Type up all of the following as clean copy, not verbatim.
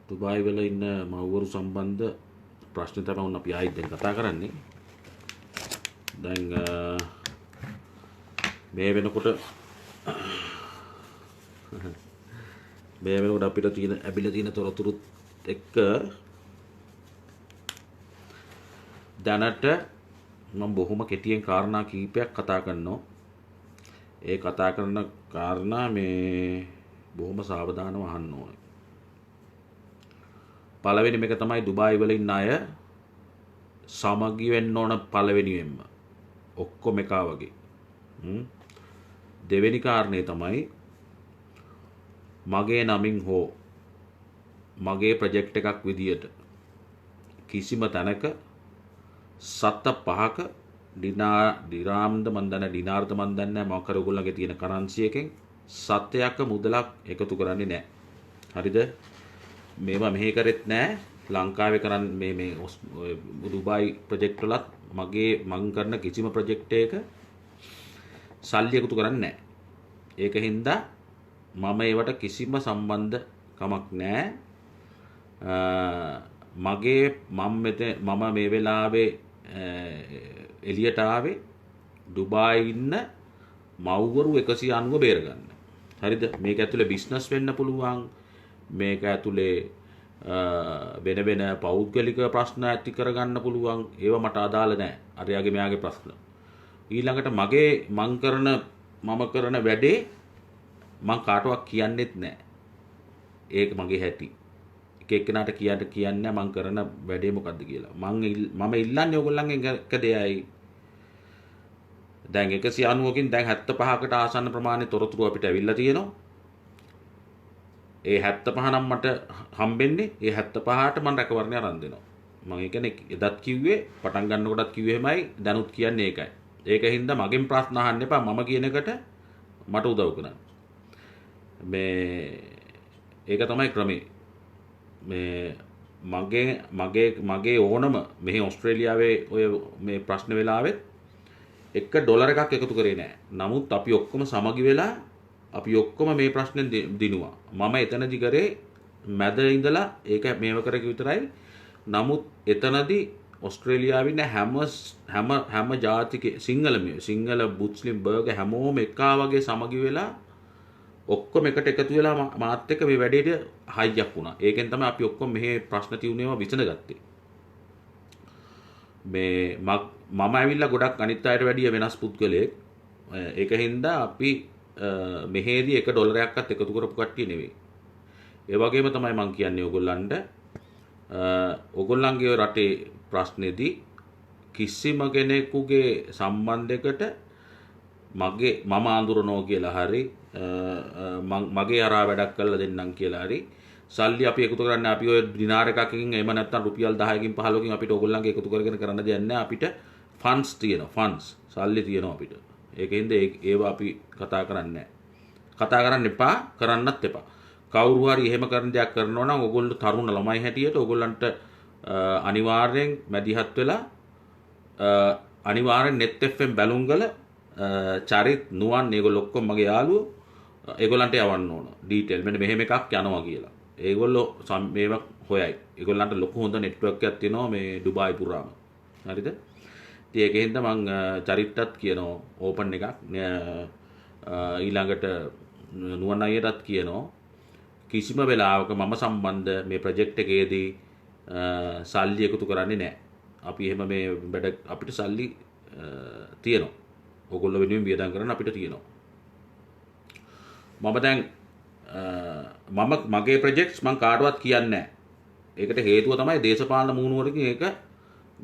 දුබායි වල ඉන්න මව්වරු සම්බන්ධ ප්‍රශ්න තමයි උන් අපි ආයෙත් දැන් කතා කරන්නේ. දැන් මේ වෙනකොට අපිට ලැබිලා තියෙන තොරතුරුත් එක්ක දැනට මම බොහොම කෙටියෙන් කාරණා කීපයක් කතා කරනවා. ඒ කතා කරන කාරණා මේ බොහොම සාවධානව අහන්න ඕනේ. පළවෙනි මේක තමයි දුබායි වල ඉන්න අය සමගි වෙන්න ඕන පළවෙනියෙන්ම. ඔක්කොම එකා වගේ. දෙවෙනි කාරණේ තමයි මගේ නමින් හෝ මගේ ප්‍රොජෙක්ට් එකක් විදියට කිසිම තැනක සත පහක ඩිනාර්ද මන් දන්නේ ඩිනාර්ද මන් දන්නේ මොකක් කර ඔයගොල්ලන්ගේ තියෙන කරන්සි එකෙන් සතයක මුදලක් එකතු කරන්නේ නැහැ. හරිද? මේවා මෙහෙ කරෙත් නැහැ. ලංකාවේ කරන්නේ මේ දුබායි ප්‍රොජෙක්ට් වලත් මං කරන කිසිම ප්‍රොජෙක්ට් එකක සල්ලි එකතු කරන්නේ නැහැ. ඒක හින්දා මම ඒවට කිසිම සම්බන්ධ කමක් නැහැ. මම මේ වෙලාවේ එළියට ආවේ දුබායි ඉන්න මව්වරු 190 බේරගන්න. හරිද? මේක ඇතුලේ බිස්නස් වෙන්න පුළුවන්. මේක ඇතුලේ වෙන පෞද්ගලික ප්‍රශ්න ඇති කරගන්න පුළුවන්. ඒවා මට අදාළ නැහැ. අරයාගේ මෙයාගේ ප්‍රශ්න. ඊළඟට මම කරන වැඩේ මං කාටවත් කියන්නෙත් නැහැ. ඒක මගේ හැටි. එක එක්කෙනාට කියන්නේ මං කරන වැඩේ මොකද්ද කියලා. මම ඉල්ලන්නේ ඕගොල්ලන්ගෙන් එක දෙයයි. දැන් 190කින් දැන් 75කට ආසන්න ප්‍රමාණය තොරතුරු අපිට ඇවිල්ලා තියෙනවා. ඒ 75 නම් මට හම්බෙන්නේ ඒ 75ට මම රැකවරණය අරන් දෙනවා. මම ඒ කියන්නේ එදත් කිව්වේ පටන් ගන්නකොටත් කිව්වේ එහෙමයි දැනුත් කියන්නේ ඒකයි. ඒක හින්දා මගෙන් ප්‍රශ්න අහන්න එපා. මම කියන එකට මට උදව් කරන්න. ඒක තමයි ක්‍රමේ. මගේ ඕනම මෙහි ඕස්ට්‍රේලියාවේ ඔය මේ ප්‍රශ්න වෙලාවෙත් $1 එකක් එකතු කරේ නැහැ. නමුත් අපි ඔක්කොම සමගි වෙලා අපි ඔක්කොම මේ ප්‍රශ්නේ දිනුවා. මම එතනදි කරේ මැද ඉඳලා ඒක මේව කරක විතරයි. නමුත් එතනදි ඕස්ට්‍රේලියාවේ ඉන්න හැම ජාතික සිංහල මුස්ලිම් බර්ග හැමෝම එකා වගේ සමගි වෙලා ඔක්කොම එකට එකතු වෙලා මාත් එක්ක මේ වැඩේට හයියක් වුණා. ඒකෙන් තමයි අපි ඔක්කොම මෙහි ප්‍රශ්න තියුණේම විසඳගත්තේ. මම ඇවිල්ලා ගොඩක් අනිත් අයට වැඩිය වෙනස් පුද්ගලයෙක්. ඒක හින්දා අපි මෙහෙදී $1ක්වත් එකතු කරපු කට්ටිය නෙවෙයි. ඒ වගේම තමයි මම කියන්නේ ඔයගොල්ලන්ට ඔයගොල්ලන්ගේ රටේ ප්‍රශ්නේදී කිසිම කෙනෙකුගේ සම්බන්ධයකට මම අඳුරනවා කියලා හරි මගේ අරා වැඩක් කරලා දෙන්නම් කියලා හරි සල්ලි අපි එකතු කරන්නේ අපි ඔය දිනාර එකකින් එහෙම නැත්නම් රුපියල් 10කින් 15කින් අපිට ඕගොල්ලන්ගේ එකතු කරගෙන කරන්න දෙයක් නැහැ. අපිට ෆන්ඩ්ස් තියෙනවා. සල්ලි තියෙනවා අපිට. ඒකෙන්ද ඒවා අපි කතා කරන්නේ නැහැ. කතා කරන්න එපා, කරන්නත් එපා. කවුරු හරි එහෙම කරන දෙයක් කරනවා නම් ඕගොල්ලෝ තරුණ ළමයි හැටියට ඕගොල්ලන්ට අනිවාර්යෙන් මැදිහත් වෙලා අනිවාර්යෙන් net fm බැලුම්ගල චරිත් නුවන් මේගොල්ලෝ ඔක්කොම මගේ යාළුවෝ ඒගොල්ලන්ට යවන්න ඕන ඩීටේල් මෙන්න මෙහෙම එකක් යනවා කියලා. ඒගොල්ලෝ මේවා හොයයි. ඒගොල්ලන්ට ලොකු හොඳ නෙට්වර්ක් එකක් තියෙනවා මේ ඩුබායි පුරාම. හරිද? ඉතින් ඒකෙන්ද මම චරිට්ටත් කියනවා ඕපන් එකක්. ඊළඟට නුවන් අයියටත් කියනවා කිසිම වෙලාවක මම සම්බන්ධ මේ ප්‍රොජෙක්ට් එකේදී සල්ලි එකතු කරන්නේ නැහැ. අපි එහෙම මේ වැඩ අපිට සල්ලි තියෙනවා. ඔයගොල්ලෝ වෙනුවෙන් වියදම් කරන්න අපිට තියෙනවා. මම දැන් මගේ ප්‍රොජෙක්ට්ස් මම කාටවත් කියන්නේ නැහැ. ඒකට හේතුව තමයි දේශපාලන මූණුවරකින් ඒක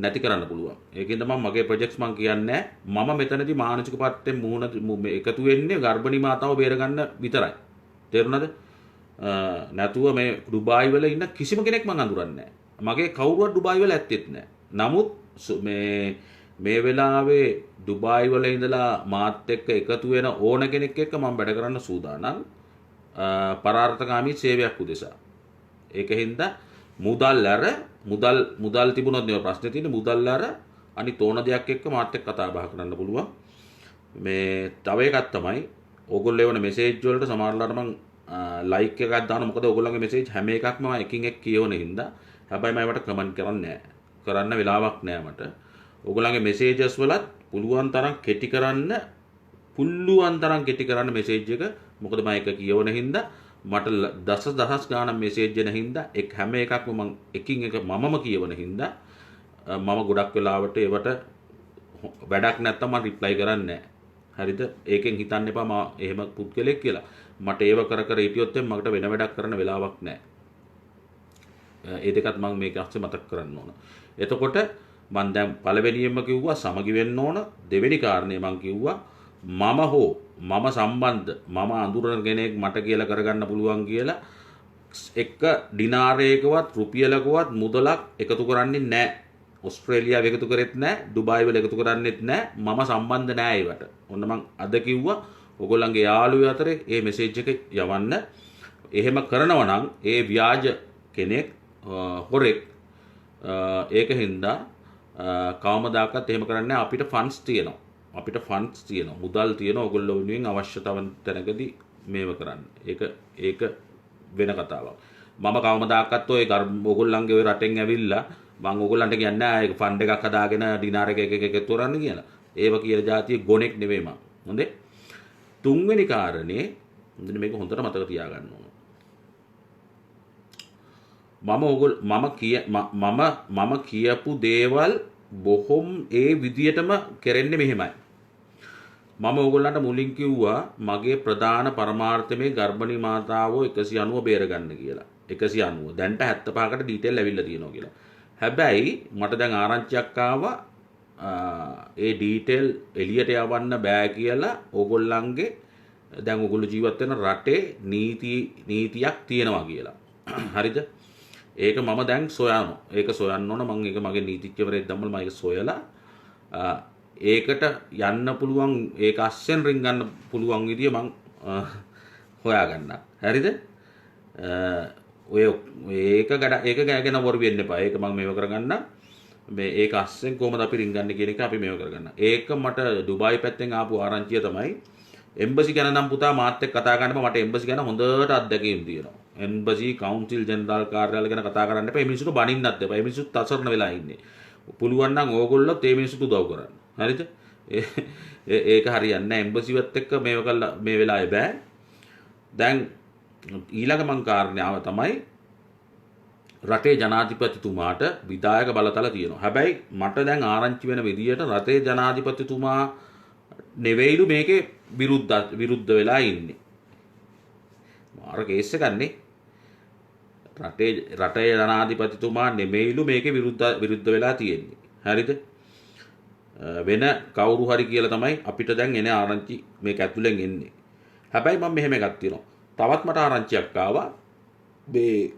නැති කරන්න පුළුවන්. ඒකින්ද මම මගේ ප්‍රොජෙක්ට්ස් මම කියන්නේ නැහැ. මම මෙතනදී මානසික පැත්තෙන් එකතු වෙන්නේ ගර්භණී මාතාව බේරගන්න විතරයි. තේරුණාද? නැතුව මේ ඩුබායි වල ඉන්න කිසිම කෙනෙක් මම අඳුරන්නේ නැහැ. මගේ කවුරුවත් ඩුබායි වල ඇත්තෙත් නැහැ. නමුත් මේ වෙලාවේ ඩුබායි වල ඉඳලා මාත් එක්ක එකතු වෙන ඕන කෙනෙක් එක්ක මම වැඩ කරන්න සූදානම් පරාර්ථකාමී සේවයක් උදෙසා. ඒකින්ද මුදල් තිබුණොත් නේ ප්‍රශ්නේ තියෙන්නේ. මුදල් අර අනිත් ඕන දෙයක් එක්ක මාත් එක්ක කතා බහ කරන්න පුළුවන්. මේ තව එකක් තමයි ඕගොල්ලෝ එවන මෙසේජ් වලට සමහරවිට මම ලයික් එකක් දාන්න. මොකද ඔයගොල්ලන්ගේ මෙසේජ් හැම එකක්ම මම එකින් එක කියවන හින්දා. හැබැයි මම ඒවට කමෙන්ට් කරන්නේ නැහැ. කරන්න වෙලාවක් නැහැ මට. ඔයගොල්ලන්ගේ මෙසේජස් වලත් පුළුවන් තරම් කෙටි කරන්න මෙසේජ් එක. මොකද මම එක කියවන හින්දා මට දහස් ගාණක් මෙසේජ් එන හින්දා හැම එකක්ම මම එකින් එක මමම කියවන හින්දා මම ගොඩක් වෙලාවට ඒවට වැඩක් නැත්තම් මම රිප්ලයි කරන්නේ නැහැ. හරිද? ඒකෙන් හිතන්න එපා මම එහෙම පුද්ගලෙක් කියලා. මට ඒව කර හිටියොත් මකට වෙන වැඩක් කරන්න වෙලාවක් නැහැ. ඒ දෙකත් මම මේක අස්සේ මතක් කරන්න ඕන. එතකොට මම දැන් පළවෙනියෙන්ම කිව්වා සමගි වෙන්න ඕන. දෙවෙනි කාරණේ මම කිව්වා මම සම්බන්ධ මම අඳුරන කෙනෙක් මට කියලා කරගන්න පුළුවන් කියලා එක ඩිනාරයකවත් රුපියලකවත් මුදලක් එකතු කරන්නේ නැහැ. ඔස්ට්‍රේලියාව එකතු කරෙත් නැහැ, ඩුබායි වල එකතු කරන්නෙත් නැහැ. මම සම්බන්ධ නැහැ ඒවට. ඔන්න මම අද කිව්වා ඔයගොල්ලන්ගේ යාළුවෝ අතරේ මේ මෙසේජ් එක යවන්න. එහෙම කරනවා නම් ඒ ව්‍යාජ කෙනෙක් හොරෙක් ඒක හින්දා කවමදාකවත් එහෙම කරන්නේ නැහැ. අපිට ෆන්ඩ්ස් තියෙනවා. මුදල් තියෙනවා. ඔයගොල්ලෝ වෙනුවෙන් අවශ්‍යතාවන් තැනකදී මේව කරන්න. ඒක වෙන කතාවක්. මම කවමදාකවත් ඔය ඔයගොල්ලන්ගේ ඔය රටෙන් ඇවිල්ලා මම ඔයගොල්ලන්ට කියන්නේ නැහැ ඒක ෆන්ඩ් එකක් හදාගෙන ඩිනාර එක එකතු කරන්න කියලා. ඒව කියන જાතිය ගොනෙක් නෙවෙයි මම. හොඳේ. තුන්වෙනි කාරණේ හොඳට මේක හොඳට මතක තියාගන්න ඕන. මම කියපු දේවල් බොහොම ඒ විදියටම කරන්නේ මෙහෙමයි. මම ඕගොල්ලන්ට මුලින් කිව්වා මගේ ප්‍රධාන පරමාර්ථය මේ ගර්භණී මාතාවෝ 190 බේරගන්න කියලා. 190. දැන්ට 75කට ඩීටේල් ඇවිල්ලා තියෙනවා කියලා. හැබැයි මට දැන් ආරංචියක් ආවා ඒ ඩීටේල් එළියට යවන්න බෑ කියලා. ඕගොල්ලන්ගේ දැන් ඕගොල්ලෝ ජීවත් වෙන රටේ නීතියක් තියෙනවා කියලා. හරිද? ඒක මම දැන් සොයනවා. ඒක සොයන්න ඕන. මම ඒක මගේ නීතිඥවරයෙක් දැම්මම මම ඒක සොයලා ඒකට යන්න පුළුවන් ඒක අස්සෙන් රින් ගන්න පුළුවන් විදිය මම හොයාගන්න. හරිද? ඔය ඒක ගැන වොර වෙන්න එපා. ඒක මම මේව කරගන්න. මේ ඒක අස්සෙන් කොහමද අපි රින් ගන්න කියන එක අපි මේව කරගන්න. ඒක මට ඩුබායි පැත්තෙන් ආපු ආරංචිය තමයි. එම්බසි ගැන නම් පුතා මාත් එක්ක කතා කරන්නම මට එම්බසි ගැන හොඳට අත්දැකීම් තියෙනවා. එම්බසි කවුන්සිල් ජෙනරාල් කාර්යාලය ගැන කතා කරන්න එපා. මේ මිනිස්සුන්ට බනින්නත් එපා. මේ මිනිස්සුත් අසරණ වෙලා ඉන්නේ. පුළුවන් නම් ඕගොල්ලොත් මේ මිනිස්සුන්ට උදව් කරන්න. හරිද? ඒක හරියන්නේ නැහැ. එම්බසිවත් එක්ක මේව කළා මේ වෙලාවේ බෑ. දැන් ඊළඟ මං කාරණාව තමයි රටේ ජනාධිපතිතුමාට විධායක බලතල තියෙනවා. හැබැයි මට දැන් ආරංචි වෙන විදියට රටේ ජනාධිපතිතුමා නෙවෙයිලු මේකේ විරුද්ධ වෙලා ඉන්නේ. මාර කේස් එකන්නේ. රටේ ජනාධිපතිතුමා නෙමෙයිලු මේකේ විරුද්ධ වෙලා තියෙන්නේ. හරිද? වෙන කවුරු හරි කියලා තමයි අපිට දැන් එන ආරංචි මේක ඇතුලෙන් එන්නේ. හැබැයි මම මෙහෙම එකක් තියෙනවා. තවත් මට ආරංචියක් ආවා. මේ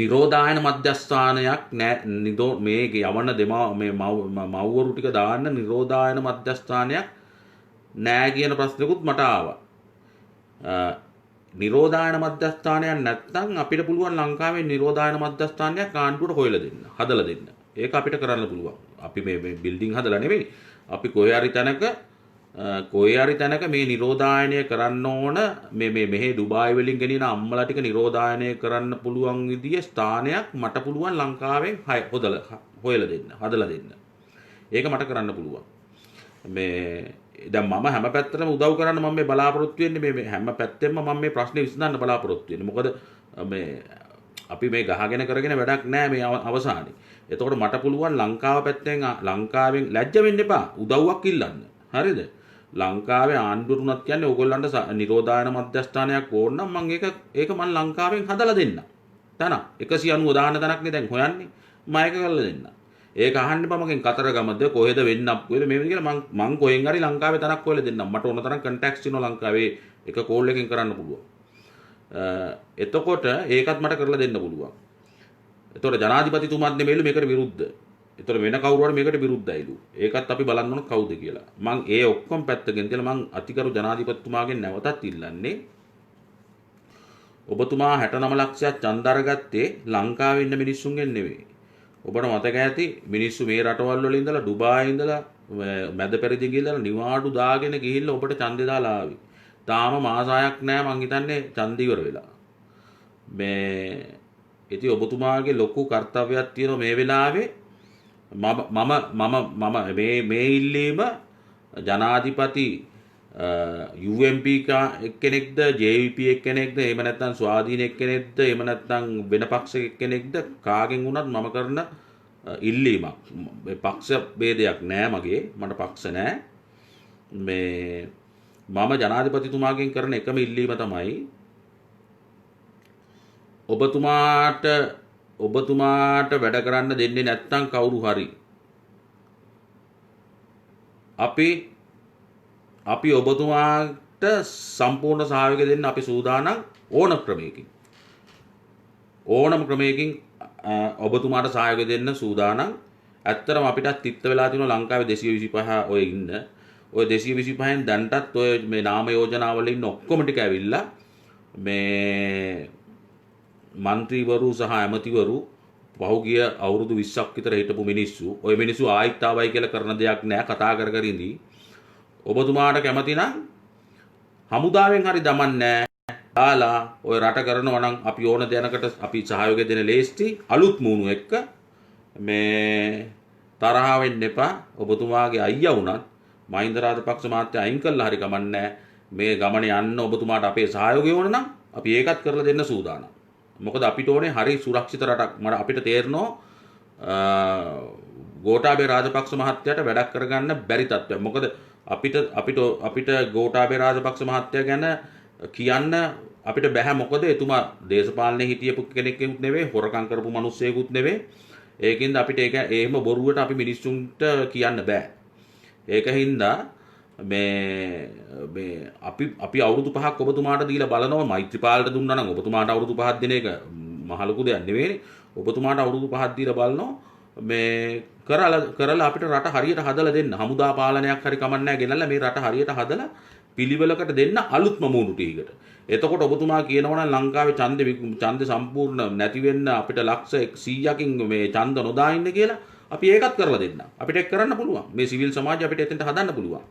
නිරෝධායන මධ්‍යස්ථානයක් මේක යවන මේ මව්වරු ටික දාන්න නිරෝධායන මධ්‍යස්ථානයක් නෑ කියන ප්‍රශ්නකුත් මට ආවා. නිරෝධායන මධ්‍යස්ථානයක් නැත්නම් අපිට පුළුවන් ලංකාවේ නිරෝධායන මධ්‍යස්ථානයක් ආණ්ඩුවට හොයලා දෙන්න, හදලා දෙන්න. ඒක අපිට කරන්න පුළුවන්. අපි මේ බිල්ඩින් හදලා නෙවෙයි. අපි කොහේ හරි තැනක මේ නිරෝධායනය කරන්න ඕන මෙහි ඩුබායි වලින් ගෙනියන අම්මලා ටික නිරෝධායනය කරන්න පුළුවන් විදිය ස්ථානයක් මට පුළුවන් ලංකාවෙන් හොයලා දෙන්න, හදලා දෙන්න. ඒක මට කරන්න පුළුවන්. දැන් මම හැම පැත්තටම උදව් කරන්න මම මේ බලාපොරොත්තු වෙන්නේ මේ හැම පැත්තෙම මම මේ ප්‍රශ්නේ විසඳන්න බලාපොරොත්තු වෙන්නේ. මොකද අපි මේ ගහගෙන කරගෙන වැඩක් නැහැ මේ අවසානයේ. එතකොට මට පුළුවන් ලංකාවෙන් ලැජ්ජ වෙන්න එපා. උදව්වක් ඉල්ලන්න. හරිද? ලංකාවේ ආණ්ඩුවරුණත් කියන්නේ ඕගොල්ලන්ට නිරෝධායන මධ්‍යස්ථානයක් ඕන නම් මම ඒක මම ලංකාවෙන් හදලා දෙන්න. තන 190 දාන තැනක් නේ දැන් හොයන්නේ. මම ඒක කරලා දෙන්න. ඒක අහන්න එපා මගෙන් කතරගමද කොහෙද වෙන්නක් කොහෙද මේ කියලා මං කොහෙන් හරි ලංකාවේ තැනක් හොයලා දෙන්නම්. මට ඕන තරම් කන්ටැක්ට්ස් තියෙනවා ලංකාවේ. එක කෝල් එකකින් කරන්න පුළුවන්. එතකොට ඒකත් මට කරලා දෙන්න පුළුවන්. එතකොට ජනාධිපතිතුමාත් නෙමෙයිලු මේකට විරුද්ධ. එතකොට වෙන කවුරු හරි මේකට විරුද්ධයිලු. ඒකත් අපි බලන්න ඕන කවුද කියලා. මං ඒ ඔක්කොම පැත්තකින් තියලා මං අතිගරු ජනාධිපතිතුමාගෙන් නැවතත් ඉල්ලන්නේ ඔබතුමා 69 ලක්ෂයක් ඡන්ද අරගත්තේ ලංකාවේ ඉන්න මිනිස්සුන්ගෙන් නෙවෙයි. ඔබට මතක ඇති මිනිස්සු මේ රටවල් වල ඉඳලා ඩුබායි ඉඳලා මැද පෙරදිග ඉඳලා නිවාඩු දාගෙන ගිහිල්ලා ඔබට ඡන්දේ දාලා ආවි. තාම මාස 6ක් නෑ මං හිතන්නේ ඡන්ද ඉවර වෙලා. මේ ඉතින් ඔබතුමාගේ ලොකු කර්තව්‍යයක් තියෙනවා මේ වෙලාවේ මම මේ ඉල්ලීම ජනාධිපති UMP එක්කෙනෙක්ද JVP එක්කෙනෙක්ද එහෙම නැත්නම් ස්වාධීන එක්කෙනෙක්ද එහෙම නැත්නම් වෙන පක්ෂයක එක්කෙනෙක්ද කාගෙන් වුණත් මම කරන ඉල්ලීමක්. මේ පක්ෂ ભેදයක් නෑ මගේ. මට පක්ෂ නෑ. මේ මම ජනාධිපතිතුමාගෙන් කරන එකම ඉල්ලීම තමයි ඔබතුමාට වැඩ කරන්න දෙන්නේ නැත්නම් කවුරු හරි අපි ඔබතුමාට සම්පූර්ණ සහයෝගය දෙන්න අපි සූදානම් ඕනම ක්‍රමයකින් ඔබතුමාට සහයෝගය දෙන්න සූදානම්. ඇත්තටම අපිටත් තිත්ත වෙලා තියෙනවා ලංකාවේ 225 ඔය ඉන්න. ඔය 225න් දැන්ටත් ඔය මේ නාම යෝජනාවල ඉන්න ඔක්කොම ටික ඇවිල්ලා මේ മന്ത്രിවරු සහ ඇමතිවරු පහුගිය අවුරුදු 20ක් විතර හිටපු මිනිස්සු. ඔය මිනිස්සු ආයිත් ආවයි කියලා කරන දෙයක් නෑ, කතා කර කර ඉඳී. ඔබතුමාට කැමති නම් හමුදාවෙන් හරි දමන්නේ දාලා ඔය රට කරනවා නම් අපි ඕන දෙයකට අපි සහයෝගය දෙන ලේස්ති. අලුත් මූණු එක්ක මේ තරහ වෙන්න එපා. ඔබතුමාගේ අයියා වුණත් මහින්ද රාජපක්ෂ මහත්තයා අයින් කළා හරි කමන්නේ. මේ ගමනේ යන්න ඔබතුමාට අපේ සහයෝගය ඕන නම් අපි ඒකත් කරලා දෙන්න සූදානම්. මොකද අපිට ඕනේ හරි සුරක්ෂිත රටක්. අපිට තේරෙනවා ගෝඨාභය රාජපක්ෂ මහත්තයාට වැඩක් කරගන්න බැරි තත්ත්වයක්. මොකද අපිට ගෝඨාභය රාජපක්ෂ මහත්තයා ගැන කියන්න අපිට බෑ. මොකද එතුමා දේශපාලනේ හිටියපු කෙනෙක්ුත් නෙවෙයි, හොරකම් කරපු මිනිස්සෙකුත් නෙවෙයි. ඒකින්ද අපිට ඒක එහෙම බොරුවට අපි මිනිස්සුන්ට කියන්න බෑ. ඒකින්ද මේ අපි අවුරුදු 5ක් ඔබතුමාට දීලා බලනවා. මෛත්‍රීපාලට දුන්නා නම් ඔබතුමාට අවුරුදු 5ක් දෙන එක මහ ලොකු දෙයක් නෙවෙයි. ඔබතුමාට අවුරුදු 5ක් දීලා බලනවා මේ කරලා අපිට රට හරියට හදලා දෙන්න. හමුදා පාලනයක් හරි කමන්නේ නැහැ ගෙනල්ලා මේ රට හරියට හදලා පිළිවෙලකට දෙන්න අලුත්ම මූණු ටිකකට. එතකොට ඔබතුමා කියනවා නම් ලංකාවේ ඡන්ද සම්පූර්ණ නැති වෙන්න අපිට ලක්ෂ 100කින් මේ ඡන්ද නොදා ඉන්න කියලා අපි ඒකත් කරලා දෙන්න. අපිට ඒක කරන්න පුළුවන්. මේ සිවිල් සමාජය අපිට එතෙන්ට හදන්න පුළුවන්.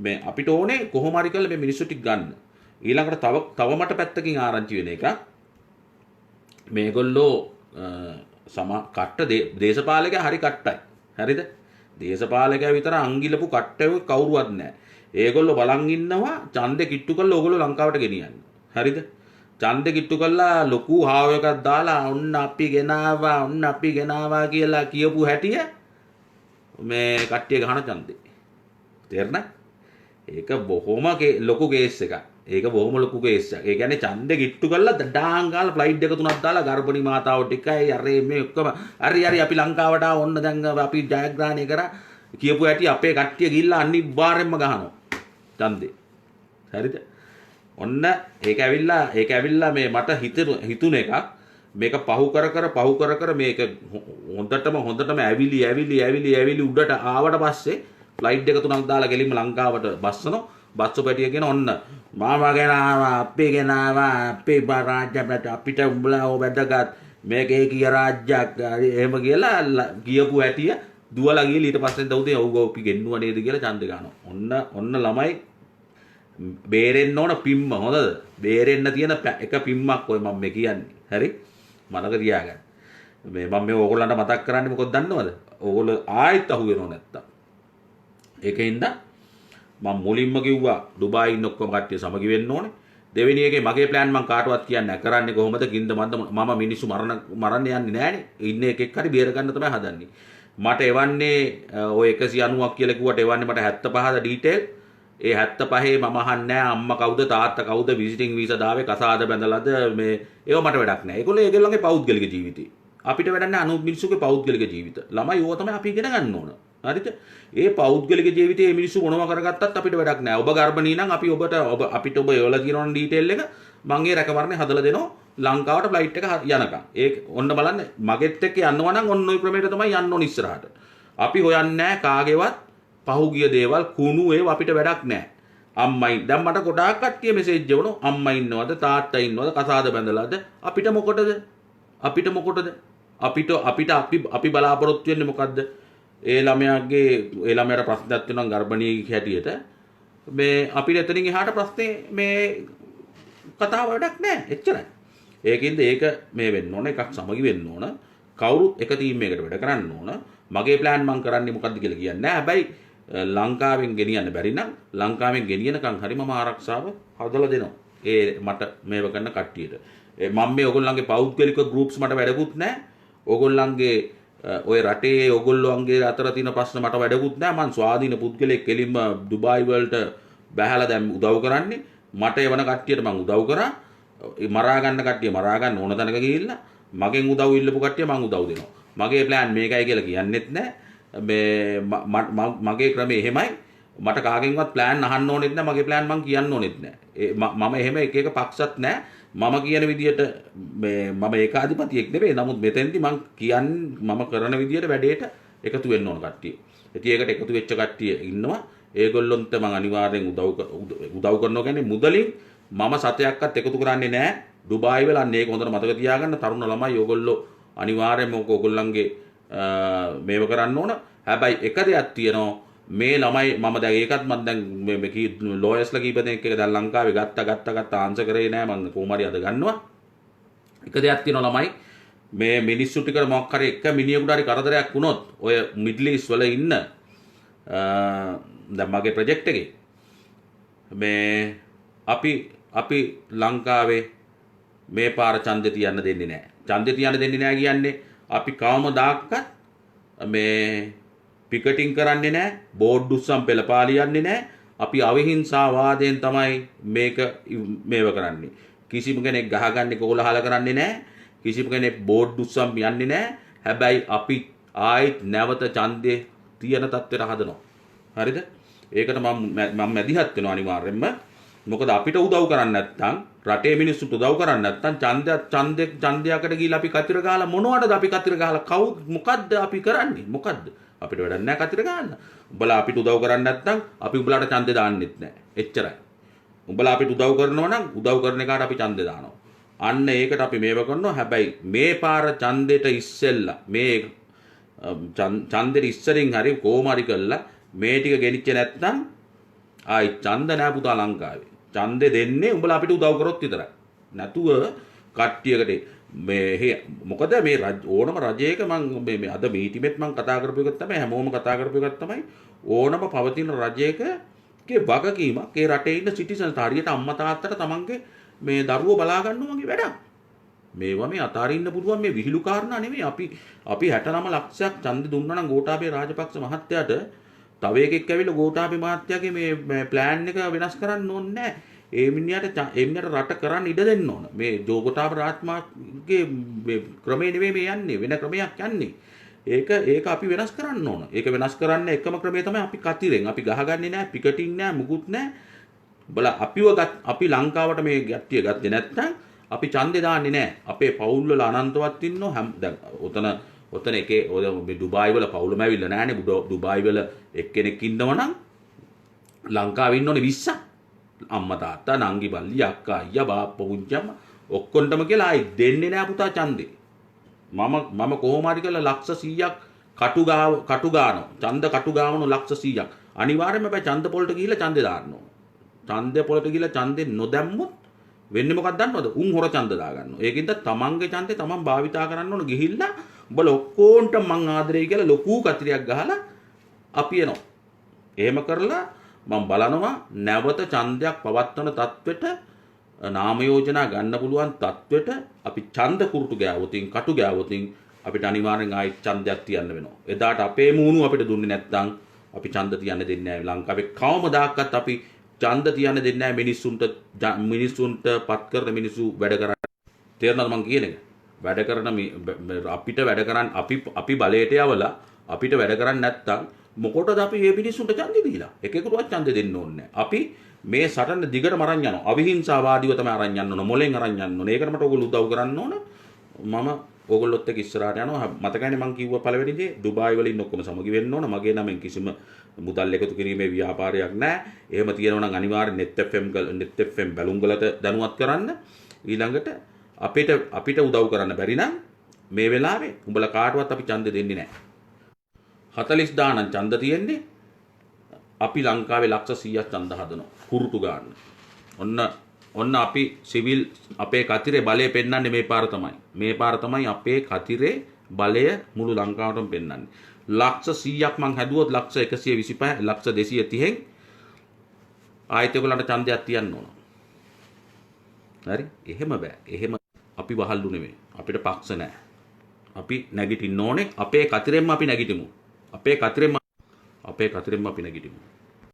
මේ අපිට ඕනේ කොහොම හරි කරලා මේ මිනිස්සු ටික ගන්න. ඊළඟට තව මට පැත්තකින් ආරංචි වෙන එක මේගොල්ලෝ දේශපාලකයා හරි කට්ටයි. හරිද? දේශපාලකයා විතර අංගිලපු කට්ටයෝ කවුරුවත් නැහැ. ඒගොල්ලෝ බලන් ඉන්නවා ඡන්දෙ කිට්ටු කරලා ඕගොල්ලෝ ලංකාවට ගෙනියන්න. හරිද? ඡන්දෙ කිට්ටු කරලා ලොකු හාව එකක් දාලා ඔන්න අපි ගෙනාවා කියලා කියපු හැටිය මේ කට්ටිය ගහන ඡන්දේ. තේරෙනවද? ඒක බොහොම ලොකු කේස් එකක්. ඒක බොහොම ලොකු කේස් එකක්. ඒ කියන්නේ ඡන්දෙ කිට්ටු කරලා ඩාං ගාලා ෆ්ලයිට් එක තුනක් දාලා ගර්භණී මාතාවෝ ටිකයි අර මේ ඔක්කොම හරි අපි ලංකාවට ඔන්න දැන් අපි ජයග්‍රහණය කරා කියපු හැටි අපේ කට්ටිය ගිහිල්ලා අනිවාර්යෙන්ම ගහනවා ඡන්දේ. හරිද? ඔන්න ඒක ඇවිල්ලා මේ මට හිතුන එකක් මේක පහු කර මේක හොඳටම ඇවිලි උඩට ආවට පස්සේ ෆ්ලයිට් එක තුනක් දාලා ගෙලින්ම ලංකාවට බස්සනවා. බස්සු පැටිය කියන ඔන්න මාමා ගෙනාවා අපේ රාජ්‍ය අපිට උඹලා වැදගත් මේක ඒකීය රාජ්‍යයක් එහෙම කියලා කියපු හැටිය දුවලා ගිහලා ඊට පස්සේ දවුදේ ඔව් අපි ගෙන්නුවා නේද කියලා ඡන්ද ගන්නවා. ඔන්න ළමයි බේරෙන්න ඕන පිම්ම. හොඳද? බේරෙන්න තියෙන එක පිම්මක් ඔය මම මේ කියන්නේ. හරි? මතක තියාගන්න. මම මේ ඕගොල්ලන්ට මතක් කරන්නේ මොකද දන්නවද? ඕගොල්ලෝ ආයෙත් අහු වෙනව නැත්තම්. ඒකින්ද මම මුලින්ම කිව්වා ඩුබායි ඉන්න ඔක්කොම කට්ටිය සමගි වෙන්න ඕනේ. දෙවෙනි එකේ මගේ ප්ලෑන් මම කාටවත් කියන්නේ නැහැ. කරන්නේ කොහොමද? ගින්ද මම මිනිස්සු මරන්න යන්නේ නැහනේ. ඉන්න එකෙක් හරි බේර ගන්න තමයි හදන්නේ. මට එවන්නේ ඔය 190ක් කියලා කිව්වට එවන්නේ මට 75ද ඩීටේල්. ඒ 75 මම අහන්නේ නැහැ අම්මා කවුද තාත්තා කවුද විසිටින් වීසා දාවේ කසාද බැඳලාද මේ ඒව මට වැඩක් නැහැ. ඒගොල්ලන්ගේ පෞද්ගලික ජීවිතේ. අපිට වැඩක් නැහැ අනුත් මිනිස්සුගේ පෞද්ගලික ජීවිත. ළමයි ඕව තමයි අපි ඉගෙන ගන්න ඕන. හරිද? ඒ පෞද්ගලික ජීවිතයේ මේ මිනිස්සු මොනවා කරගත්තත් අපිට වැඩක් නැහැ. ඔබ ගර්භණී නම් අපිට ඔබ එවලා තියෙනවනේ ඩීටේල් එක. මම ඒ රැකවරණේ හදලා දෙනවා ලංකාවට ෆ්ලයිට් එක යනකම්. ඒක ඔන්න බලන්න මගෙත් එක්ක යනවා නම් ඔන්න ඔය ක්‍රමයට තමයි යන්න ඕන ඉස්සරහට. අපි හොයන්නේ නැහැ කාගේවත් පහුගිය දේවල් කුණු ඒව අපිට වැඩක් නැහැ. අම්මයි දැන් මට ගොඩාක් කට්ටිය මෙසේජ් එවනවා අම්මා ඉන්නවද තාත්තා ඉන්නවද කසාද බැඳලාද අපිට මොකටද අපි බලාපොරොත්තු වෙන්නේ මොකද්ද? ඒ ළමයාට ප්‍රශ්නයක් තියෙනවා ගර්භණී හැටියට මේ අපිට එතනින් එහාට ප්‍රශ්නේ මේ කතාව වැඩක් නැහැ. එච්චරයි. ඒකින්ද ඒක මේ වෙන්න ඕන එකක් සමගි වෙන්න ඕන. කවුරුත් එක ටීම් එකකට වැඩ කරන්න ඕන. මගේ ප්ලෑන් මම කරන්නේ මොකද්ද කියලා කියන්නේ නැහැ. හැබැයි ලංකාවෙන් ගෙනියන්න බැරි නම් ලංකාවෙන් ගෙනියනකම් හරි මම ආරක්ෂාව හදලා දෙනවා. ඒ මට මේව කරන කට්ටියට. මම මේ ඔයගොල්ලන්ගේ පෞද්ගලික ගෲප්ස් මට වැඩකුත් නැහැ. ඔයගොල්ලන්ගේ ඔය රටේ ඔයගොල්ලෝන්ගේ අතර තියෙන ප්‍රශ්න මට වැඩකුත් නැහැ. මං ස්වාධීන පුද්ගලෙක් කෙලින්ම ඩුබායි වලට බහැලා දැන් උදව් කරන්නේ. මට එවන කට්ටියට මං උදව් කරා. මරා ගන්න කට්ටිය මරා ගන්න ඕන තැනක ගිහිල්ලා මගෙන් උදව් ඉල්ලපු කට්ටිය මං උදව් දෙනවා. මගේ ප්ලෑන් මේකයි කියලා කියන්නෙත් නැහැ. මගේ ක්‍රමය එහෙමයි. මට කාගෙන්වත් ප්ලෑන් අහන්න ඕනෙත් නැහැ. මගේ ප්ලෑන් මං කියන්න ඕනෙත් නැහැ. මම එහෙම එක එක පක්ෂත් නැහැ. මම කියන විදියට මම ඒකාධිපතියෙක් නෙවෙයි. නමුත් මෙතෙන්දි මම කරන විදියට වැඩේට එකතු වෙන්න ඕන කට්ටිය. ඉතින් ඒකට එකතු වෙච්ච කට්ටිය ඉන්නවා. ඒගොල්ලොන්ට මම අනිවාර්යෙන් උදව් කරනවා කියන්නේ මුදලින් මම සතයක්වත් එකතු කරන්නේ නැහැ. ඩුබායි වල අන්න ඒක හොඳට මතක තියාගන්න. තරුණ ළමයි ඕගොල්ලෝ අනිවාර්යෙන්ම ඕගොල්ලන්ගේ මේව කරන්න ඕන. හැබැයි එක දෙයක් තියෙනවා. මේ ළමයි මම දැන් ඒකත් මම දැන් මේ ලෝයර්ස්ලා කීප දෙනෙක් එක දැන් ලංකාවේ ගත්ත ආන්සර් කරේ නෑ. මම කොහොම හරි අද ගන්නවා. එක දෙයක් තියෙනවා ළමයි මේ මිනිස්සු ටිකට මොකක් හරි එක මිනිහෙකුට හරි කරදරයක් වුණොත් ඔය මිඩල් ඊස්ට් වල ඉන්න දැන් මගේ ප්‍රොජෙක්ට් එකේ මේ අපි ලංකාවේ මේ පාර ඡන්දේ තියන්න දෙන්නේ නෑ. ඡන්දේ තියන්න දෙන්නේ නෑ කියන්නේ අපි කවමදාකවත් මේ පිකටින් කරන්නේ නැහැ. බෝඩ් උස්සම් පෙළපාලියන්නේ නැහැ. අපි අවිහිංසාවාදයෙන් තමයි මේක මේව කරන්නේ. කිසිම කෙනෙක් ගහගන්නේ කොහොලහල කරන්නේ නැහැ. කිසිම කෙනෙක් බෝඩ් උස්සම් යන්නේ නැහැ. හැබැයි අපි ආයිත් නැවත ඡන්දේ තියන තත්ත්වයට හදනවා. හරිද? ඒකට මම මැදිහත් වෙනවා අනිවාර්යෙන්ම. මොකද අපිට උදව් කරන්නේ නැත්නම් රටේ මිනිස්සුන්ට උදව් කරන්නේ නැත්නම් ඡන්දයකට ගිහිල්ලා අපි කතිර ගහලා මොනවටද අපි කතිර ගහලා මොකද්ද අපි කරන්නේ? මොකද්ද? අපිට වැඩක් නැහැ කතිර ගන්න. උඹලා අපිට උදව් කරන්නේ නැත්නම් අපි උඹලාට ඡන්දේ දාන්නෙත් නැහැ. එච්චරයි. උඹලා අපිට උදව් කරනවා නම් උදව් කරන එකට අපි ඡන්දේ දානවා. අන්න ඒකට අපි මේව කරනවා. හැබැයි මේ පාර ඡන්දෙට ඉස්සෙල්ලා මේ ඡන්දෙට ඉස්සරින් හරි කොහොම හරි කළා මේ ටික ගෙනිච්ච නැත්නම් ආයි ඡන්ද නැහැ පුතා ලංකාවේ. ඡන්දේ දෙන්නේ උඹලා අපිට උදව් කරොත් විතරයි. නැතුව කට්ටියකට මොකද මේ ඕනම රජයක මම මේ අද මීටිමෙත් මම කතා කරපු එකක් තමයි හැමෝම කතා කරපු එකක් තමයි ඕනම පවතින රජයකගේ වගකීමක් ඒ රටේ ඉන්න සිටිසන්ස් හරියට අම්මා තාත්තට තමන්ගේ මේ දරුවෝ බලා ගන්නවා වගේ වැඩක්. මේවා මේ අතාරින්න පුළුවන් මේ විහිළු කාරණා නෙමෙයි. අපි 69 ලක්ෂයක් ඡන්ද දුන්නා නම් ගෝඨාභය රාජපක්ෂ මහත්තයාට තව එකෙක් ඇවිල්ලා ගෝඨාභය මහත්තයාගේ මේ ප්ලෑන් එක වෙනස් කරන්න ඕනේ නැහැ. ඒ මිනිහට රට කරන්න ඉඩ දෙන්න ඕන. මේ ජෝගෝඨාභය රාජ්‍යමාගේ ක්‍රමේ නෙවෙයි මේ යන්නේ. වෙන ක්‍රමයක් යන්නේ. ඒක අපි වෙනස් කරන්න ඕන. ඒක වෙනස් කරන්න එකම ක්‍රමය තමයි අපි කතිරෙන්. අපි ගහගන්නේ නැහැ, පිකටින් නැහැ, මුකුත් නැහැ. බලා අපි ලංකාවට මේ ගැට්ටිය ගත්තේ නැත්නම් අපි ඡන්දේ දාන්නේ නැහැ. අපේ පවුල් වල අනන්තවත් ඉන්නවා. දැන් ඔතන එකේ මේ ඩුබායි වල පවුලම ඇවිල්ලා නැහනේ. ඩුබායි වල එක්කෙනෙක් ඉන්නවනම් ලංකාවේ ඉන්නෝනේ 20ක්. අම්මා තාත්තා නංගි බල්ලි අක්කා අයියා බාප්පා පුංචි ඔක්කොන්ටම කියලා ආයි දෙන්නේ නැහැ පුතා ඡන්දේ. මම කොහොම හරි කරලා ලක්ෂ 100ක් කටු ගානවා. ඡන්ද කටු ගාවන ලක්ෂ 100ක්. අනිවාර්යයෙන්ම බෑ ඡන්ද පොලට ගිහිල්ලා ඡන්දේ දාන්න ඕන. ඡන්ද පොලට ගිහිල්ලා ඡන්දේ නොදැම්මොත් වෙන්නේ මොකක්ද දන්නවද? උන් හොර ඡන්ද දා ගන්නවා. ඒකින්ද තමන්ගේ ඡන්දේ තමන් භාවිතා කරන්න ඕන. ගිහිල්ලා උඹලා ඔක්කොන්ට මං ආදරෙයි කියලා ලොකු කතිරයක් ගහලා අපි එනවා. එහෙම කරලා මම බලනවා නැවත ඡන්දයක් පවත්වන තත්වෙට නාම යෝජනා ගන්න පුළුවන් තත්වෙට අපි ඡන්ද කුරුටු ගෑවොතින් කටු ගෑවොතින් අපිට අනිවාර්යෙන් ආයි ඡන්දයක් තියන්න වෙනවා. එදාට අපේ මූණු අපිට දුන්නේ නැත්නම් අපි ඡන්ද තියන්න දෙන්නේ නැහැ. ලංකාවේ කවමදාකවත් අපි ඡන්ද තියන්න දෙන්නේ නැහැ මිනිස්සුන්ට පත් කරන මිනිස්සු වැඩ කරන්නේ. තේරෙනවද මං කියන එක? වැඩ කරන අපිට වැඩ කරන් අපි බලයට යවලා අපිට වැඩ කරන්නේ නැත්නම් මොකටද අපි මේ මිනිස්සුන්ට ඡන්දෙ දීලා? එකෙකුටවත් ඡන්දෙ දෙන්න ඕනේ නැහැ. අපි මේ සටන දිගටම අරන් යනවා. අවිහිංසාවාදීව තමයි අරන් යන්න ඕන. මොලෙන් අරන් යන්න ඕන. ඒකට මට ඕගොල්ලෝ උදව් කරන්න ඕන. මම ඕගොල්ලොත් එක්ක ඉස්සරහට යනවා. මතකයිනේ මං කිව්වා පළවෙනි දේ ඩුබායි වල ඉන්න ඔක්කොම සමගි වෙන්න ඕන. මගේ නමෙන් කිසිම මුදල් එකතු කිරීමේ ව්‍යාපාරයක් නැහැ. එහෙම තියෙනවා නම් අනිවාර්යෙන් net fm බැලුම්ගලට දැනුවත් කරන්න. ඊළඟට අපිට උදව් කරන්න බැරි නම් මේ වෙලාවේ උඹලා කාටවත් අපි ඡන්දෙ දෙන්නේ නැහැ. 40 දානන් ඡන්ද තියෙන්නේ අපි ලංකාවේ ලක්ෂ 100ක් ඡන්ද හදනවා කුරුටු ගන්න. ඔන්න අපි සිවිල් අපේ කතිරේ බලය පෙන්වන්නේ මේ පාර තමයි. මේ පාර තමයි අපේ කතිරේ බලය මුළු ලංකාවටම පෙන්වන්නේ. ලක්ෂ 100ක් මං හැදුවොත් ලක්ෂ 125 ලක්ෂ 230න් ආයෙත් ඒගොල්ලන්ට ඡන්දයක් තියන්න ඕන. හරි? එහෙම බෑ. එහෙම අපි වහල්ලු නෙමෙයි. අපිට පක්ෂ නැහැ. අපි නැගිටින්න ඕනේ අපේ කතිරෙන්ම අපි නැගිටිමු. අපේ කතිරෙන්ම අපි නැගිටිමු.